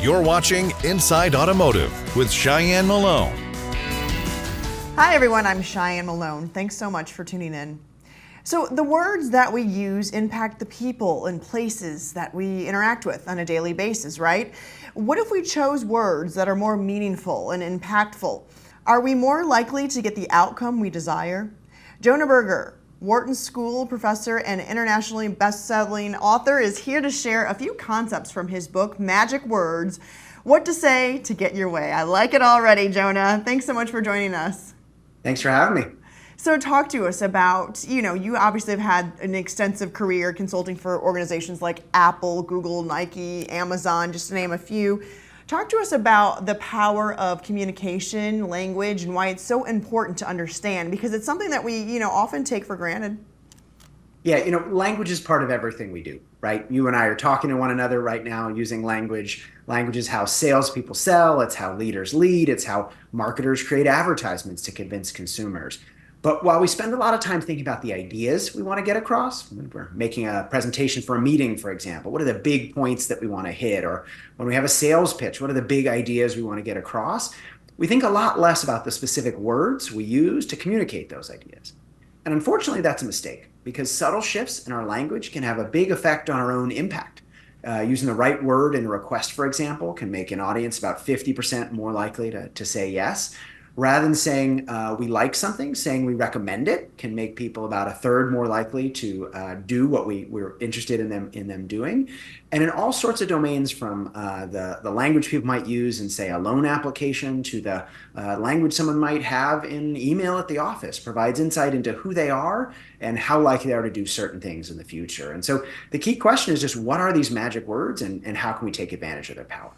You're watching Inside Automotive with Cheyenne Malone. Hi everyone, I'm Cheyenne Malone. Thanks so much for tuning in. So the words that we use impact the people and places that we interact with on a daily basis, right? What if we chose words that are more meaningful and impactful? Are we more likely to get the outcome we desire? Jonah Berger, Wharton School professor and internationally best-selling author, is here to share a few concepts from his book, Magic Words, What to Say to Get Your Way. I like it already, Jonah. Thanks so much for joining us. Thanks for having me. So talk to us about, you obviously have had an extensive career consulting for organizations like Apple, Google, Nike, Amazon, just to name a few. Talk to us about the power of communication, language, and why it's so important to understand, because it's something that we, often take for granted. Yeah, language is part of everything we do, right? You and I are talking to one another right now using language. Language is how salespeople sell. It's how leaders lead. It's how marketers create advertisements to convince consumers. But while we spend a lot of time thinking about the ideas we want to get across, when we're making a presentation for a meeting, for example, what are the big points that we want to hit? Or when we have a sales pitch, what are the big ideas we want to get across? We think a lot less about the specific words we use to communicate those ideas. And unfortunately, that's a mistake, because subtle shifts in our language can have a big effect on our own impact. Using the right word in a request, for example, can make an audience about 50% more likely to say yes. Rather than saying we like something, saying we recommend it can make people about a third more likely to do what we're interested in them doing. And in all sorts of domains, from the language people might use in, say, a loan application, to the language someone might have in email at the office, provides insight into who they are and how likely they are to do certain things in the future. And so the key question is just, what are these magic words, and how can we take advantage of their power?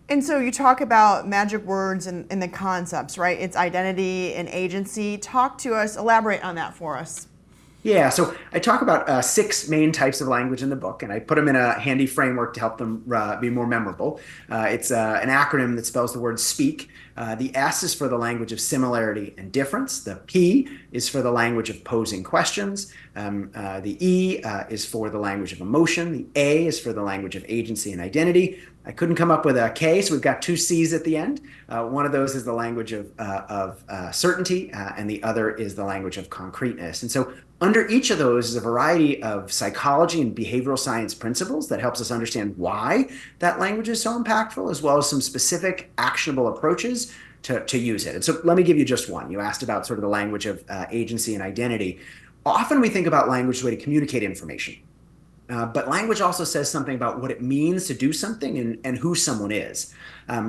And so you talk about magic words and the concepts, right? It's identity and agency. Talk to us, elaborate on that for us. Yeah, so I talk about 6 main types of language in the book, and I put them in a handy framework to help them be more memorable. It's an acronym that spells the word SPEAK. The S is for the language of similarity and difference. The P is for the language of posing questions. The E is for the language of emotion. The A is for the language of agency and identity. I couldn't come up with a K, so we've got 2 C's at the end. One of those is the language of certainty, and the other is the language of concreteness. And so under each of those is a variety of psychology and behavioral science principles that helps us understand why that language is so impactful, as well as some specific actionable approaches to use it. And so let me give you just one. You asked about sort of the language of agency and identity. Often we think about language as a way to communicate information. But language also says something about what it means to do something and who someone is.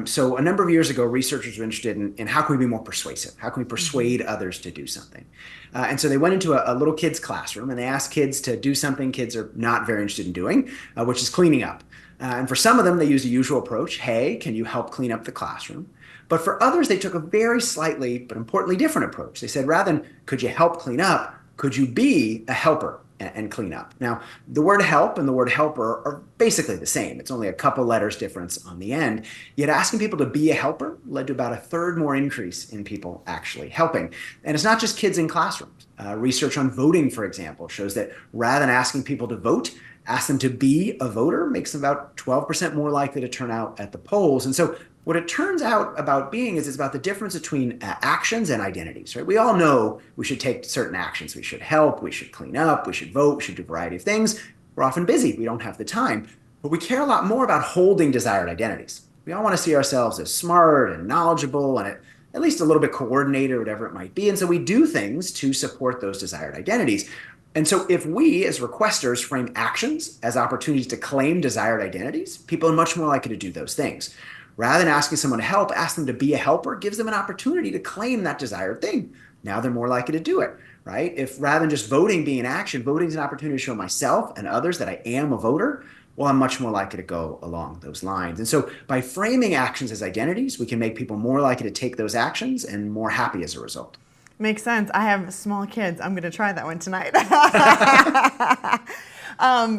So a number of years ago, researchers were interested in how can we be more persuasive? How can we persuade others to do something? And so they went into a little kid's classroom, and they asked kids to do something kids are not very interested in doing, which is cleaning up. And for some of them, they used a usual approach. Hey, can you help clean up the classroom? But for others, they took a very slightly, but importantly different approach. They said, rather than could you help clean up, could you be a helper and clean up? Now, the word help and the word helper are basically the same. It's only a couple letters difference on the end. Yet asking people to be a helper led to about a third more increase in people actually helping. And it's not just kids in classrooms. Research on voting, for example, shows that rather than asking people to vote, ask them to be a voter makes them about 12% more likely to turn out at the polls. And so what it turns out about being is it's about the difference between actions and identities, right? We all know we should take certain actions. We should help, we should clean up, we should vote, we should do a variety of things. We're often busy, we don't have the time. But we care a lot more about holding desired identities. We all want to see ourselves as smart and knowledgeable and at least a little bit coordinated, whatever it might be. And so we do things to support those desired identities. And so if we, as requesters, frame actions as opportunities to claim desired identities, people are much more likely to do those things. Rather than asking someone to help, ask them to be a helper, gives them an opportunity to claim that desired thing. Now they're more likely to do it, right? If rather than just voting being an action, voting is an opportunity to show myself and others that I am a voter, well, I'm much more likely to go along those lines. And so by framing actions as identities, we can make people more likely to take those actions and more happy as a result. Makes sense. I have small kids. I'm going to try that one tonight.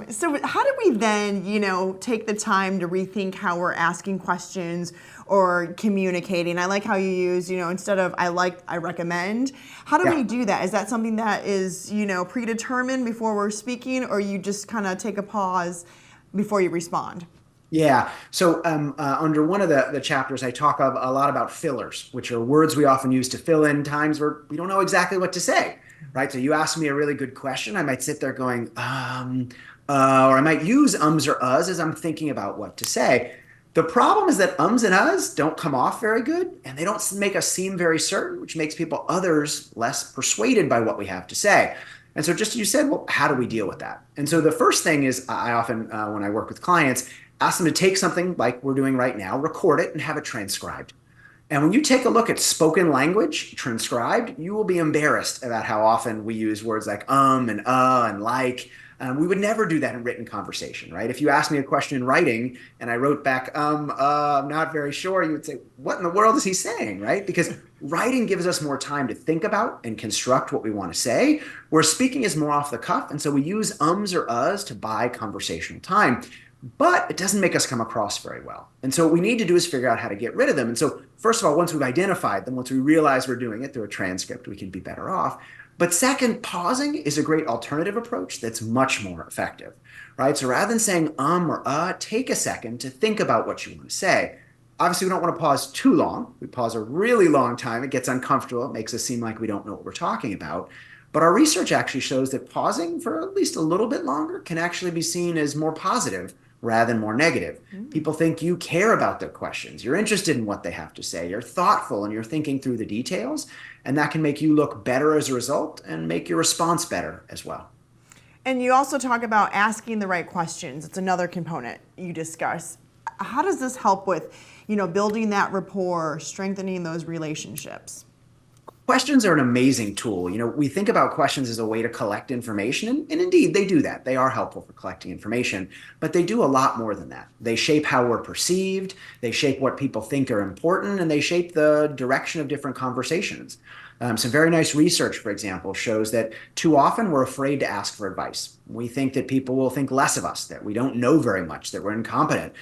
So how do we then, take the time to rethink how we're asking questions or communicating? I like how you use, instead of I recommend. How do we do that? Is that something that is, predetermined before we're speaking, or you just kind of take a pause before you respond? Yeah. So under one of the chapters, I talk a lot about fillers, which are words we often use to fill in times where we don't know exactly what to say, right? So you ask me a really good question, I might sit there going, or I might use ums or uhs as I'm thinking about what to say. The problem is that ums and uhs don't come off very good, and they don't make us seem very certain, which makes others less persuaded by what we have to say. And so, just as you said, well, how do we deal with that? And so, the first thing is, I often, when I work with clients, ask them to take something like we're doing right now, record it, and have it transcribed. And when you take a look at spoken language transcribed, you will be embarrassed about how often we use words like and and like. We would never do that in written conversation, right? If you asked me a question in writing and I wrote back, I'm not very sure, you would say, what in the world is he saying, right? Because writing gives us more time to think about and construct what we want to say, where speaking is more off the cuff. And so we use ums or uhs to buy conversational time, but it doesn't make us come across very well. And so what we need to do is figure out how to get rid of them. And so, first of all, once we've identified them, once we realize we're doing it through a transcript, we can be better off. But second, pausing is a great alternative approach that's much more effective, right? So rather than saying or take a second to think about what you want to say. Obviously, we don't want to pause too long. We pause a really long time. It gets uncomfortable. It makes us seem like we don't know what we're talking about. But our research actually shows that pausing for at least a little bit longer can actually be seen as more positive rather than more negative. People think you care about their questions. You're interested in what they have to say. You're thoughtful and you're thinking through the details. And that can make you look better as a result and make your response better as well. And you also talk about asking the right questions. It's another component you discuss. How does this help with, building that rapport, strengthening those relationships? Questions are an amazing tool. We think about questions as a way to collect information, and indeed they do that. They are helpful for collecting information, but they do a lot more than that. They shape how we're perceived, they shape what people think are important, and they shape the direction of different conversations. Some very nice research, for example, shows that too often we're afraid to ask for advice. We think that people will think less of us, that we don't know very much, that we're incompetent.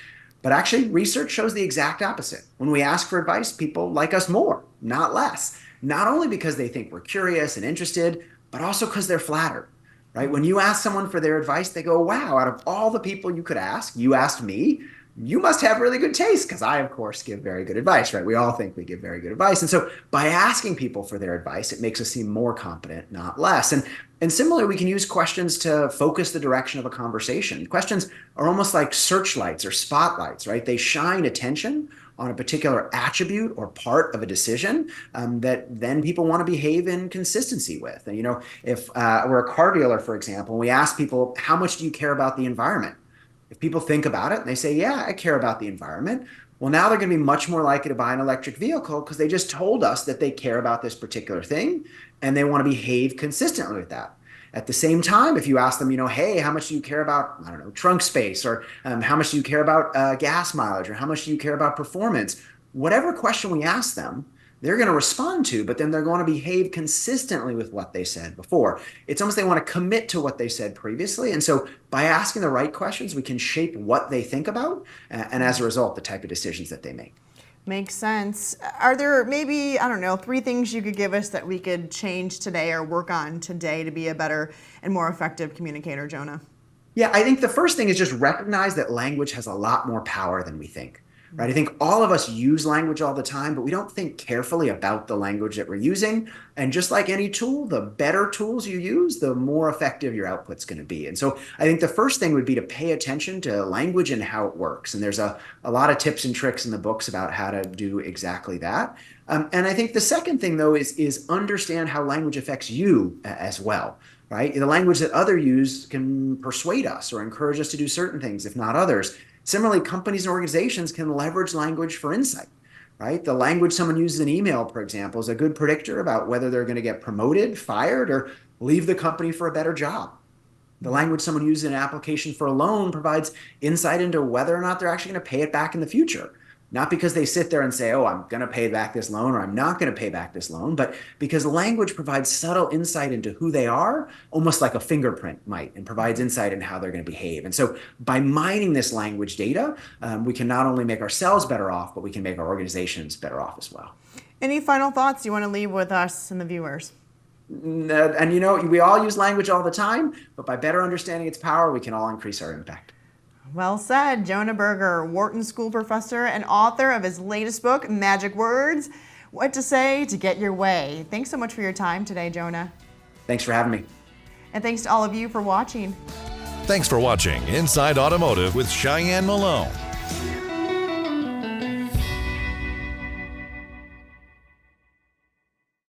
But actually, research shows the exact opposite. When we ask for advice, people like us more, not less. Not only because they think we're curious and interested, but also because they're flattered, right? When you ask someone for their advice, they go, wow, out of all the people you could ask, you asked me. You must have really good taste because I, of course, give very good advice, right? We all think we give very good advice. And so by asking people for their advice, it makes us seem more competent, not less. And similarly, we can use questions to focus the direction of a conversation. Questions are almost like searchlights or spotlights, right? They shine attention on a particular attribute or part of a decision that then people want to behave in consistency with. And, if we're a car dealer, for example, and we ask people, how much do you care about the environment? If people think about it and they say, yeah, I care about the environment, well, now they're going to be much more likely to buy an electric vehicle because they just told us that they care about this particular thing and they want to behave consistently with that. At the same time, if you ask them, hey, how much do you care about, I don't know, trunk space, or how much do you care about gas mileage, or how much do you care about performance? Whatever question we ask them, they're going to respond to, but then they're going to behave consistently with what they said before. It's almost they want to commit to what they said previously. And so by asking the right questions, we can shape what they think about, and as a result, the type of decisions that they make. Makes sense. Are there maybe, 3 things you could give us that we could change today or work on today to be a better and more effective communicator, Jonah? Yeah, I think the first thing is just recognize that language has a lot more power than we think, right? I think all of us use language all the time, but we don't think carefully about the language that we're using. And just like any tool, the better tools you use, the more effective your output's going to be. And so I think the first thing would be to pay attention to language and how it works. And there's a lot of tips and tricks in the books about how to do exactly that. And I think the second thing, though, is understand how language affects you as well. Right? The language that others use can persuade us or encourage us to do certain things, if not others. Similarly, companies and organizations can leverage language for insight, right? The language someone uses in email, for example, is a good predictor about whether they're going to get promoted, fired, or leave the company for a better job. The language someone uses in an application for a loan provides insight into whether or not they're actually going to pay it back in the future. Not because they sit there and say, oh, I'm going to pay back this loan or I'm not going to pay back this loan, but because language provides subtle insight into who they are, almost like a fingerprint might, and provides insight into how they're going to behave. And so by mining this language data, we can not only make ourselves better off, but we can make our organizations better off as well. Any final thoughts you want to leave with us and the viewers? And we all use language all the time, but by better understanding its power, we can all increase our impact. Well said. Jonah Berger, Wharton School professor and author of his latest book, Magic Words, What to Say to Get Your Way. Thanks so much for your time today, Jonah. Thanks for having me. And thanks to all of you for watching. Thanks for watching Inside Automotive with Cheyenne Malone.